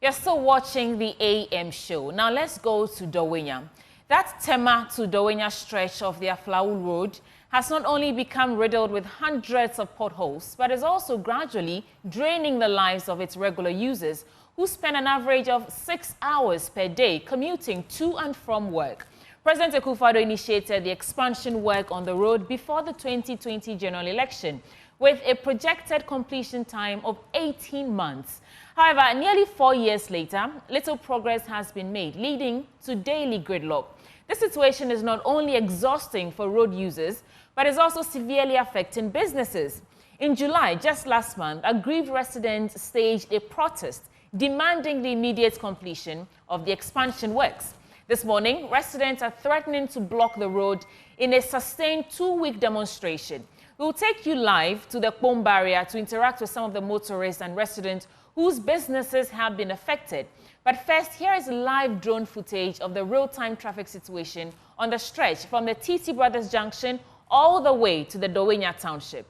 You're still watching the AM show. Now let's go to Dawhenya. That Tema to Dawhenya stretch of the Aflawul Road has not only become riddled with hundreds of potholes, but is also gradually draining the lives of its regular users, who spend an average of 6 hours per day commuting to and from work. President Akufo-Addo initiated the expansion work on the road before the 2020 general election, with a projected completion time of 18 months. However, nearly 4 years later, little progress has been made, leading to daily gridlock. This situation is not only exhausting for road users, but is also severely affecting businesses. In July, just last month, aggrieved residents staged a protest demanding the immediate completion of the expansion works. This morning, residents are threatening to block the road in a sustained 2-week demonstration. We will take you live to the Kpone barrier to interact with some of the motorists and residents whose businesses have been affected. But first, here is live drone footage of the real-time traffic situation on the stretch from the TT Brothers Junction all the way to the Dawhenya Township.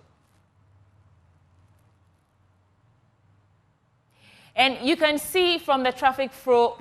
And you can see from the traffic flow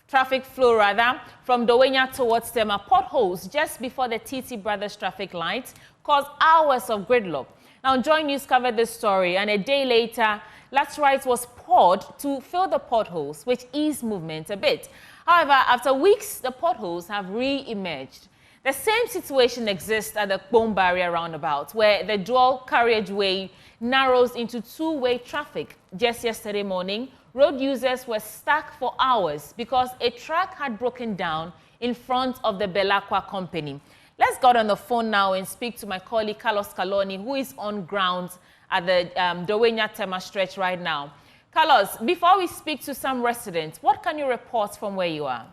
from Dawhenya towards Tema, potholes just before the TT Brothers traffic lights caused hours of gridlock. Now, Joy News covered this story, and a day later, laterite was poured to fill the potholes, which eased movement a bit. However, after weeks, the potholes have re-emerged. The same situation exists at the Kpone barrier roundabout, where the dual carriageway narrows into 2-way traffic. Just yesterday morning, road users were stuck for hours because a truck had broken down in front of the Belacqua company. Let's go on the phone now and speak to my colleague Carlos Kaloni, who is on ground at the Dawhenya-Tema stretch right now. Carlos, before we speak to some residents, what can you report from where you are?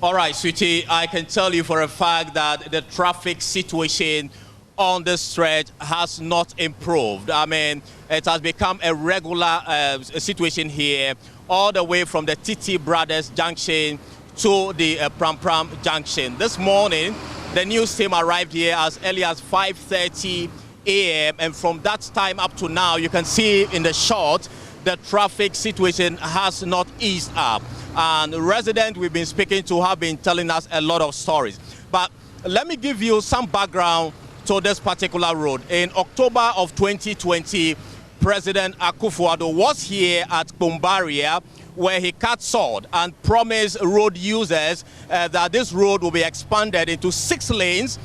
All right, sweetie, I can tell you for a fact that the traffic situation on this stretch has not improved. I mean, it has become a regular situation here, all the way from the TT Brothers Junction to the Pram Junction. This morning, the news team arrived here as early as 5:30 a.m. and from that time up to now, you can see in the shot, the traffic situation has not eased up. And the residents we've been speaking to have been telling us a lot of stories. But let me give you some background to this particular road. In October of 2020, President Akufo-Addo was here at Kpone barrier, where he cut sword and promised road users that this road will be expanded into 6 lanes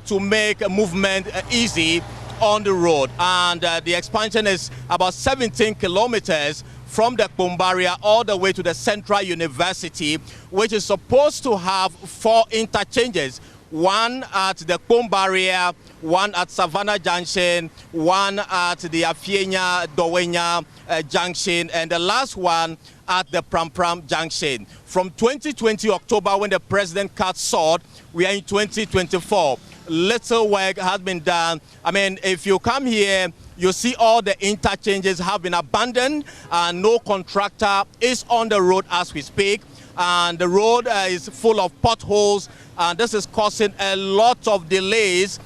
to make movement easy on the road. And the expansion is about 17 kilometers from the Kpone barrier all the way to the Central University, which is supposed to have 4 interchanges. One at the Kpone barrier, one at Savannah Junction, one at the Dawhenya Junction, and the last one at the Pram Junction. From 2020 October, when the president cut sword, we are in 2024. Little work has been done. I mean, if you come here, you see all the interchanges have been abandoned, and no contractor is on the road as we speak. And the road is full of potholes, and this is causing a lot of delays,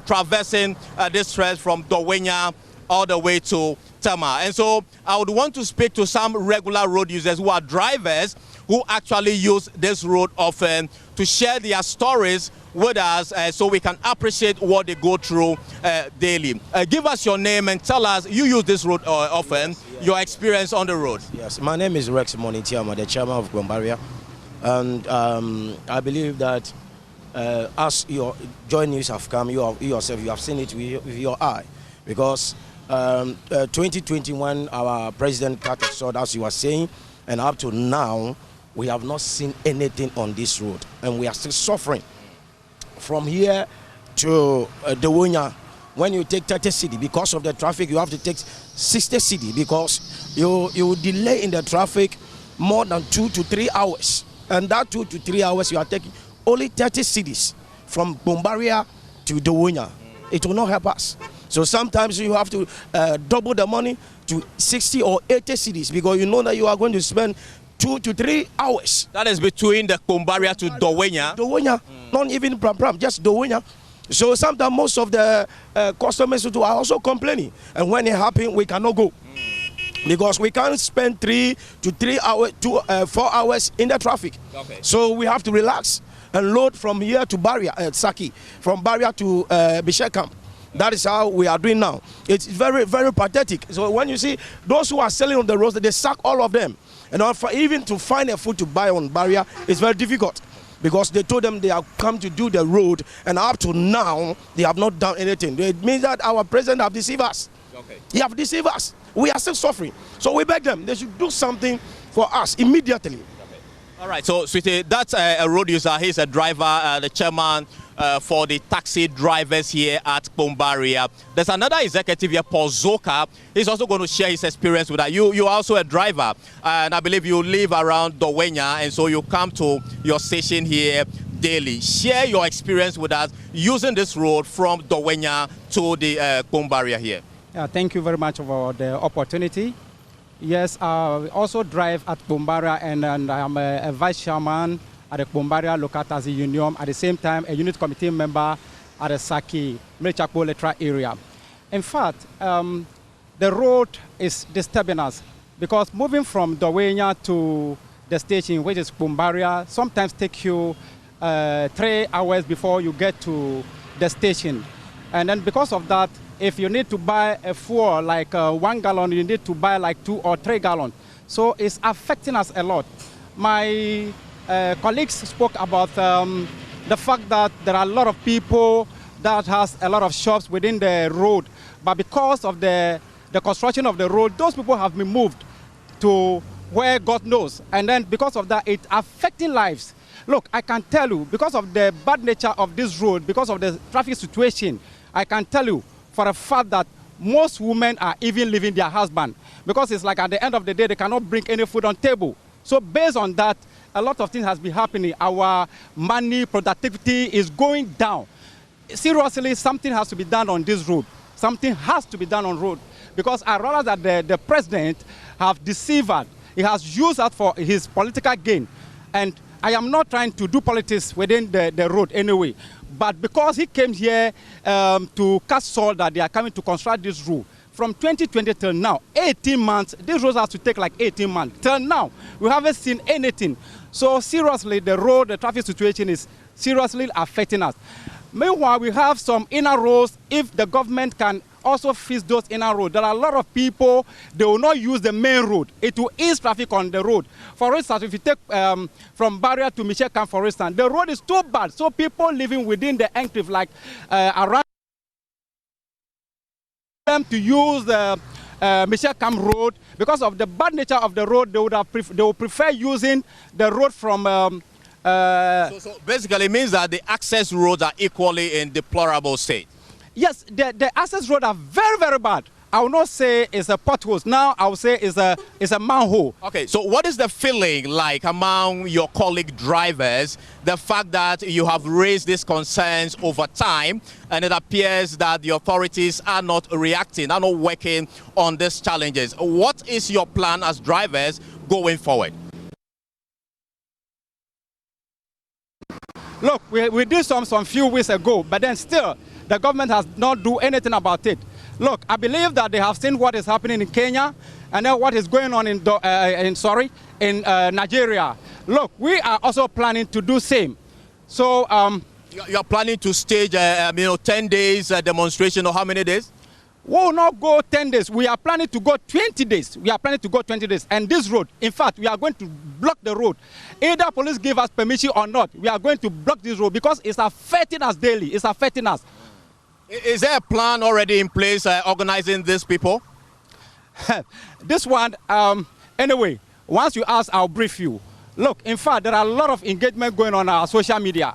traversing this stretch from Dawhenya all the way to Tema. And so I would want to speak to some regular road users who are drivers who actually use this road often to share their stories with us so we can appreciate what they go through daily. Give us your name and tell us, you use this road often, yes. Your experience on the road. Yes, my name is Rex Monitiama, the chairman of Kpone barrier. And I believe that as your Joy News have come, you yourself, you have seen it with your eye. Because 2021, our president cut a sword, as you were saying, and up to now, we have not seen anything on this road. And we are still suffering. From here to Dawhenya, when you take 30 cedi, because of the traffic, you have to take 60 cedi because you delay in the traffic more than 2 to 3 hours. And that 2 to 3 hours, you are taking only 30 cedis from Kpone barrier to Dawhenya. It will not help us. So sometimes you have to double the money to 60 or 80 cedis because you know that you are going to spend 2 to 3 hours. That is between the Kpone barrier to Dawhenya? Dawhenya, not even Pram, just Dawhenya. So sometimes most of the customers are also complaining. And when it happens, we cannot go. Because we can't spend 3 to 4 hours in the traffic. Okay. So we have to relax and load from here to Barrier, Saki, from Barrier to Bishek Camp. That is how we are doing now. It's very, very pathetic. So when you see those who are selling on the roads, they sack all of them. And even to find a food to buy on Barrier is very difficult. Because they told them they have come to do the road, and up to now, they have not done anything. It means that our president have deceived us. Okay. He have deceived us. We are still suffering. So we beg them, they should do something for us immediately. Okay. All right, so sweetie, that's a road user. He's a driver, the chairman for the taxi drivers here at Kpone Barrier. There's another executive here, Paul Zoka. He's also going to share his experience with that. You are also a driver, and I believe you live around Dawhenya, and so you come to your station here daily. Share your experience with us using this road from Dawhenya to the Kpone Barrier here. Yeah, thank you very much for the opportunity. Yes, I also drive at Kpone Barrier, and I am a vice chairman at the Kpone Barrier Local Taxi Union, at the same time a unit committee member at the Saki Motorists area. In fact, the road is disturbing us because moving from Dawhenya to the station, which is Kpone Barrier, sometimes takes you 3 hours before you get to the station. And then because of that, if you need to buy a fuel like 1 gallon, you need to buy like 2 or 3 gallons. So it's affecting us a lot. My colleagues spoke about the fact that there are a lot of people that has a lot of shops within the road. But because of the construction of the road, those people have been moved to where God knows. And then because of that, it's affecting lives. Look, I can tell you, because of the bad nature of this road, because of the traffic situation, I can tell you for a fact that most women are even leaving their husband because it's like at the end of the day, they cannot bring any food on table. So based on that, a lot of things has been happening. Our money productivity is going down. Seriously, something has to be done on this road. Something has to be done on road because I realize that the president have deceived us. He has used that for his political gain. And I am not trying to do politics within the road anyway. But because he came here to cast salt that they are coming to construct this road, from 2020 till now, 18 months, this road has to take like 18 months. Till now, we haven't seen anything. So seriously, the traffic situation is seriously affecting us. Meanwhile, we have some inner roads. If the government can also fix those inner roads, there are a lot of people, they will not use the main road. It will ease traffic on the road. For instance, if you take from Barrier to Bishek Camp, for instance, the road is too bad. So people living within the enclave, like around them to use the Bishek Camp road, because of the bad nature of the road, they would prefer using the road from so basically it means that the access roads are equally in deplorable state. Yes, the access roads are very, very bad. I will not say it's a pothole. Now I will say it's a manhole. Okay, so what is the feeling like among your colleague drivers, the fact that you have raised these concerns over time, and it appears that the authorities are not reacting, are not working on these challenges? What is your plan as drivers going forward? Look, we did some few weeks ago, but then still, the government has not done anything about it. Look, I believe that they have seen what is happening in Kenya and then what is going on in Nigeria. Look, we are also planning to do same. So you are planning to stage 10 days demonstration, or how many days? We will not go 10 days. We are planning to go 20 days. We are planning to go 20 days. And this road, in fact, we are going to block the road. Either police give us permission or not, we are going to block this road because it's affecting us daily. It's affecting us. Is there a plan already in place organizing these people? This one, anyway, once you ask, I'll brief you. Look, in fact, there are a lot of engagement going on our social media.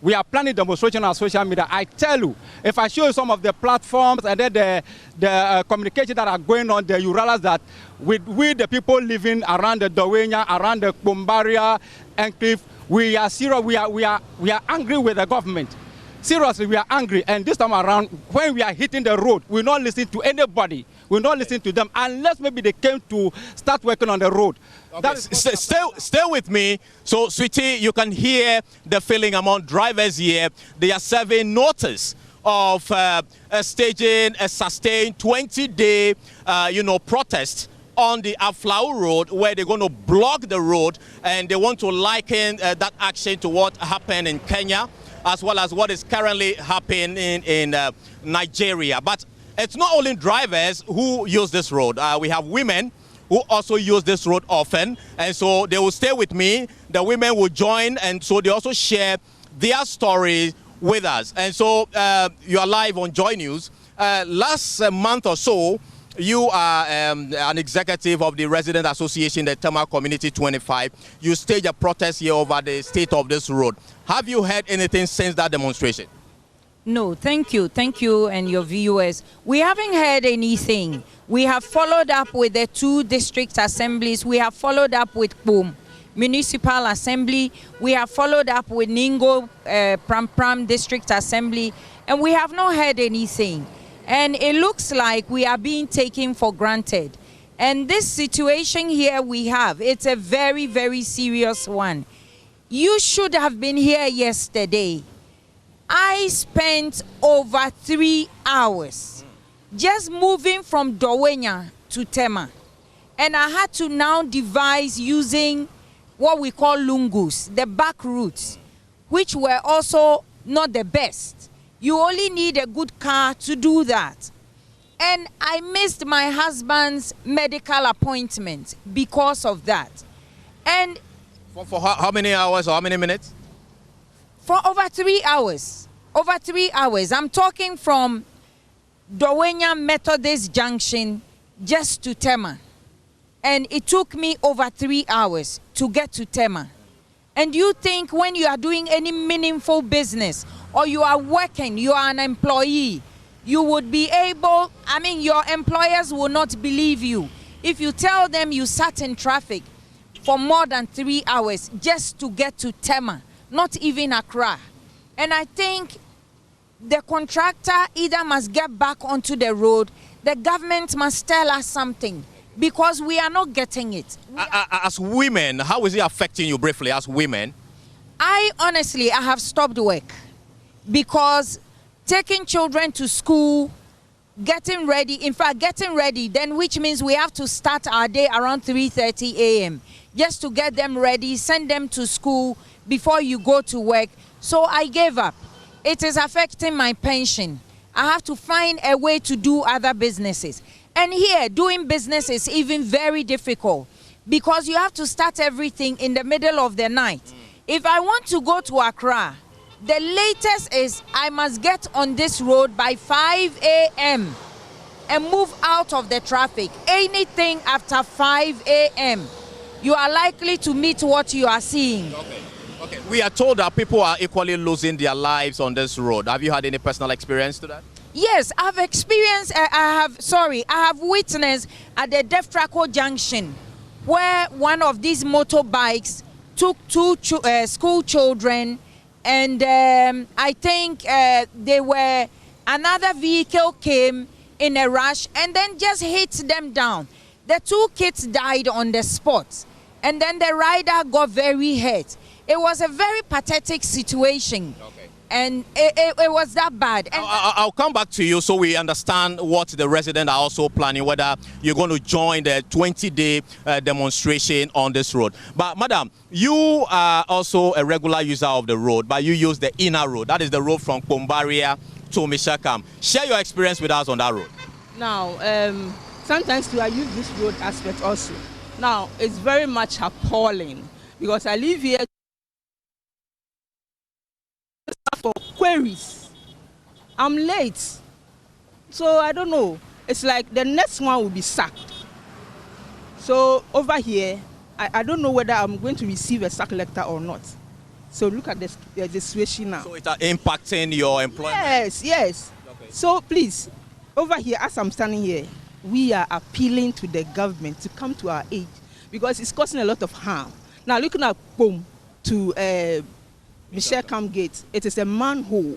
We are planning demonstration on social media. I tell you, if I show you some of the platforms and then the communication that are going on there, you realize that with the people living around the Dawhenya, around the Kpone Barrier enclave, we are serious. We are angry with the government. seriously, we are angry. And this time around, when we are hitting the road, we not listen to anybody. We not listen to them unless maybe they came to start working on the road. Okay. Stay with me. So, sweetie, you can hear the feeling among drivers here. They are serving notice of staging a sustained 20-day, protest on the Aflau Road, where they're going to block the road, and they want to liken that action to what happened in Kenya, as well as what is currently happening in Nigeria. But it's not only drivers who use this road. We have women who also use this road often, and so they will stay with me. The women will join, and so they also share their stories with us. And so you are live on Joy News. Last month or so, you are an executive of the Resident Association, the Tema Community 25. You staged a protest here over the state of this road. Have you heard anything since that demonstration? No, thank you and your viewers. We haven't heard anything. We have followed up with the 2 district assemblies. We have followed up with Kpone Municipal Assembly. We have followed up with Ningo Pram District Assembly, and we have not heard anything. And it looks like we are being taken for granted. And this situation here we have, it's a very, very serious one. You should have been here yesterday. I spent over 3 hours just moving from Dawhenya to Tema. And I had to now devise using what we call lungus, the back routes, which were also not the best. You only need a good car to do that. And I missed my husband's medical appointment because of that. And for how many hours or how many minutes? For over 3 hours. Over 3 hours. I'm talking from Dawhenya Methodist Junction just to Tema. And it took me over 3 hours to get to Tema. And you think when you are doing any meaningful business or you are working, you are an employee, you would be able, your employers will not believe you if you tell them you sat in traffic for more than 3 hours just to get to Tema, not even Accra. And I think the contractor either must get back onto the road, the government must tell us something, because we are not getting it. As women, how is it affecting you briefly as women? I have stopped work because taking children to school, getting ready, then which means we have to start our day around 3:30 a.m. just to get them ready, send them to school before you go to work. So I gave up. It is affecting my pension. I have to find a way to do other businesses. And here, doing business is even very difficult because you have to start everything in the middle of the night. If I want to go to Accra, the latest is I must get on this road by 5 a.m. and move out of the traffic. Anything after 5 a.m., you are likely to meet what you are seeing. Okay. We are told that people are equally losing their lives on this road. Have you had any personal experience to that? Yes, I've experienced, I have witnessed at the Deftraco Junction where one of these motorbikes took 2 school children, and I think another vehicle came in a rush and then just hit them down. The 2 kids died on the spot, and then the rider got very hurt. It was a very pathetic situation. Okay. And it was that bad. And I'll come back to you so we understand what the residents are also planning, whether you're going to join the 20-day demonstration on this road. But madam, you are also a regular user of the road, but you use the inner road. That is the road from Kpone to Mishakam. Share your experience with us on that road. Now, sometimes too, I use this road aspect also. Now, it's very much appalling because I live here for queries. I'm late, so I don't know. It's like the next one will be sacked. So over here, I don't know whether I'm going to receive a sack letter or not. So look at the situation now. So it's impacting your employment? Yes. Okay. So please, over here, as I'm standing here, we are appealing to the government to come to our aid because it's causing a lot of harm. Now looking at Kpone to Michelle Camp Gate, it is a manhole.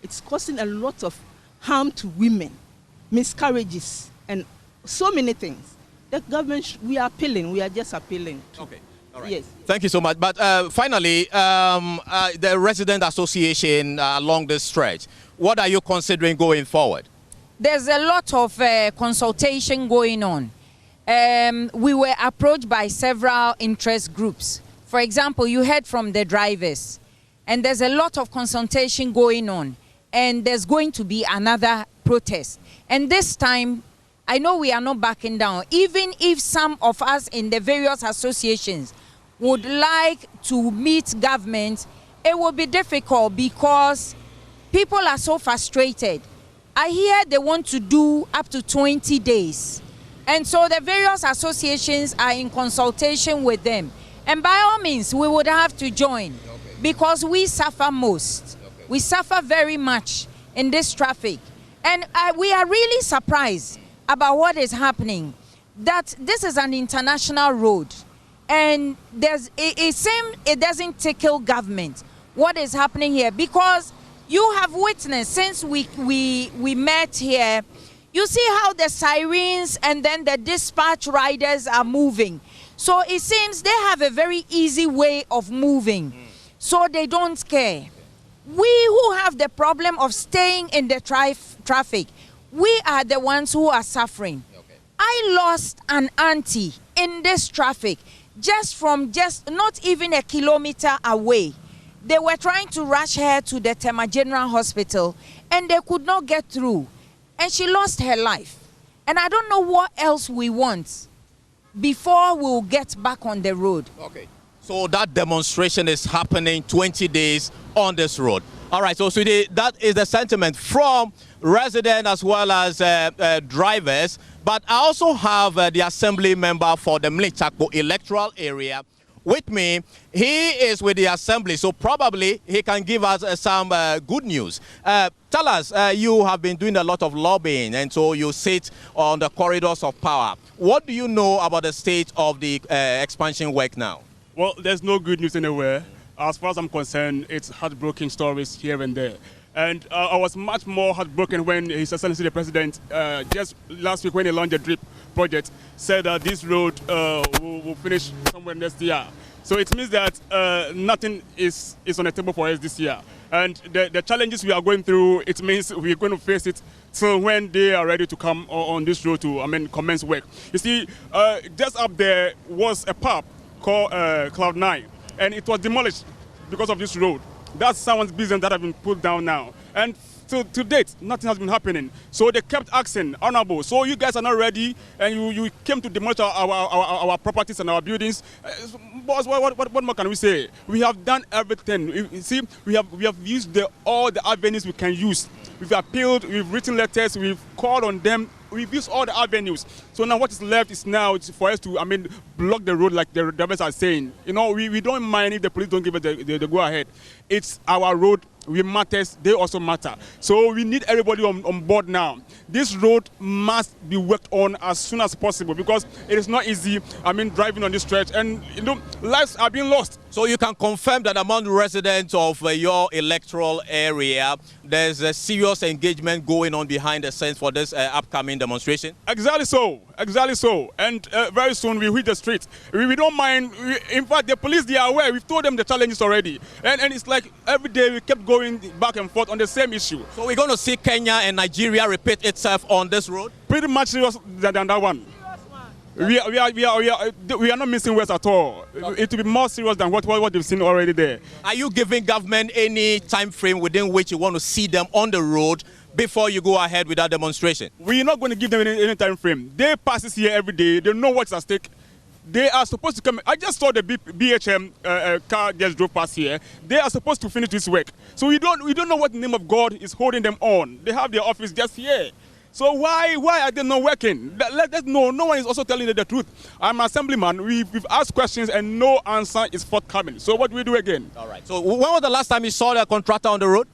It's causing a lot of harm to women, miscarriages, and so many things. The government, we are appealing. We are just appealing. Okay. All right. Yes. Thank you so much. But finally, the resident association along this stretch, what are you considering going forward? There's a lot of consultation going on. We were approached by several interest groups. For example, you heard from the drivers, and there's a lot of consultation going on, and there's going to be another protest. And this time, I know we are not backing down. Even if some of us in the various associations would like to meet government, it will be difficult because people are so frustrated. I hear they want to do up to 20 days. And so the various associations are in consultation with them. And by all means, we would have to join because we suffer most. We suffer very much in this traffic. And we are really surprised about what is happening, that this is an international road. And it seems it doesn't tickle government what is happening here, because you have witnessed since we met here, you see how the sirens and then the dispatch riders are moving. So it seems they have a very easy way of moving, so they don't care. We who have the problem of staying in the traffic, we are the ones who are suffering. I lost an auntie in this traffic just not even a kilometer away. They were trying to rush her to the Tema General Hospital and they could not get through. And she lost her life. And I don't know what else we want before we'll get back on the road. Okay. So that demonstration is happening 20 days on this road. All right, so Sweetie, that is the sentiment from residents as well as drivers. But I also have the assembly member for the Motorists electoral area with me. He is with the assembly, so probably he can give us some good news. Tell us, you have been doing a lot of lobbying, and so you sit on the corridors of power. What do you know about the state of the expansion work now? Well, there's no good news anywhere. As far as I'm concerned, it's heartbreaking stories here and there. And I was much more heartbroken when His Excellency the President, just last week when he launched the DRIP project, said that this road will finish somewhere next year. So it means that nothing is on the table for us this year. And the challenges we are going through, it means we're going to face it till when they are ready to come on this road to, commence work. You see, just up there was a pub called Cloud9, and it was demolished because of this road. That's someone's business that has been put down now. And to date, nothing has been happening. So they kept asking, Honorable, so you guys are not ready and you came to demolish our properties and our buildings. Boss, what more can we say? We have done everything. You see, we have used all the avenues we can use. We've appealed, we've written letters, we've called on them. We've used all the avenues. So now what is left is now for us to, block the road like the drivers are saying. You know, we don't mind if the police don't give us the go-ahead. It's our road. We matters, they also matter. So we need everybody on board now. This road must be worked on as soon as possible because it is not easy, driving on this stretch. And, lives are being lost. So you can confirm that among the residents of your electoral area, there's a serious engagement going on behind the scenes for this upcoming demonstration? Exactly so. Exactly so. And very soon we hit the streets. We don't mind. In fact, the police, they are aware. We've told them the challenges already. And it's like every day we kept going back and forth on the same issue. So we're going to see Kenya and Nigeria repeat itself on this road? Pretty much serious than that one. We are not missing words at all. Okay. It will be more serious than what they've seen already there. Are you giving government any time frame within which you want to see them on the road before you go ahead with that demonstration? We're not going to give them any time frame. They pass this here every day. They know what's at stake. They are supposed to come. I just saw the BHM car just drove past here. They are supposed to finish this work. So we don't know what the name of God is holding them on. They have their office just here. So why are they not working? Let us know. No one is also telling the truth. I'm an assemblyman. We've asked questions and no answer is forthcoming. So what do we do again? All right. So when was the last time you saw the contractor on the road?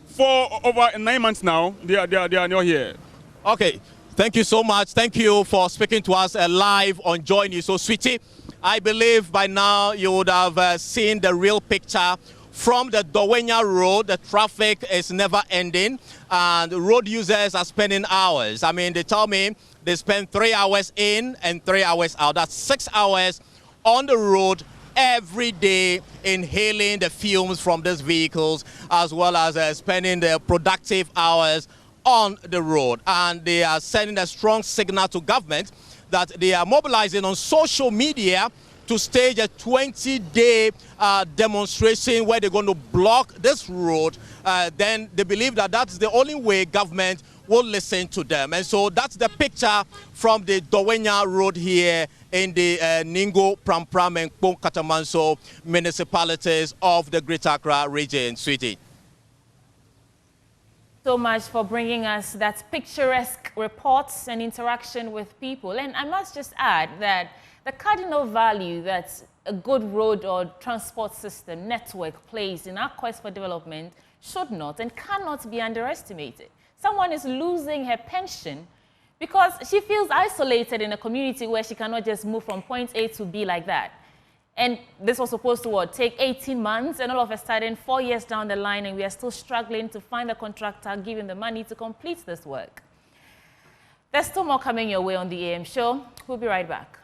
For over 9 months now. They are not here. Okay. Thank you so much. Thank you for speaking to us live on Joy News. So, Sweetie, I believe by now you would have seen the real picture from the Dawhenya road. The traffic is never ending, and road users are spending hours. I mean, they tell me they spend 3 hours in and 3 hours out. That's 6 hours on the road every day, inhaling the fumes from these vehicles, as well as spending their productive hours on the road. And they are sending a strong signal to government that they are mobilizing on social media to stage a 20-day demonstration where they're going to block this road. Then they believe that that's the only way government will listen to them. And so that's the picture from the Dawhenya road here in the Ningo, Prampram and Kpone Katamanso municipalities of the Greater Accra region. Sweetie. So much for bringing us that picturesque reports and interaction with people. And I must just add that the cardinal value that a good road or transport system network plays in our quest for development should not and cannot be underestimated. Someone is losing her pension because she feels isolated in a community where she cannot just move from point A to B like that. And this was supposed to, take 18 months, and all of a sudden, 4 years down the line, and we are still struggling to find a contractor giving the money to complete this work. There's still more coming your way on the AM show. We'll be right back.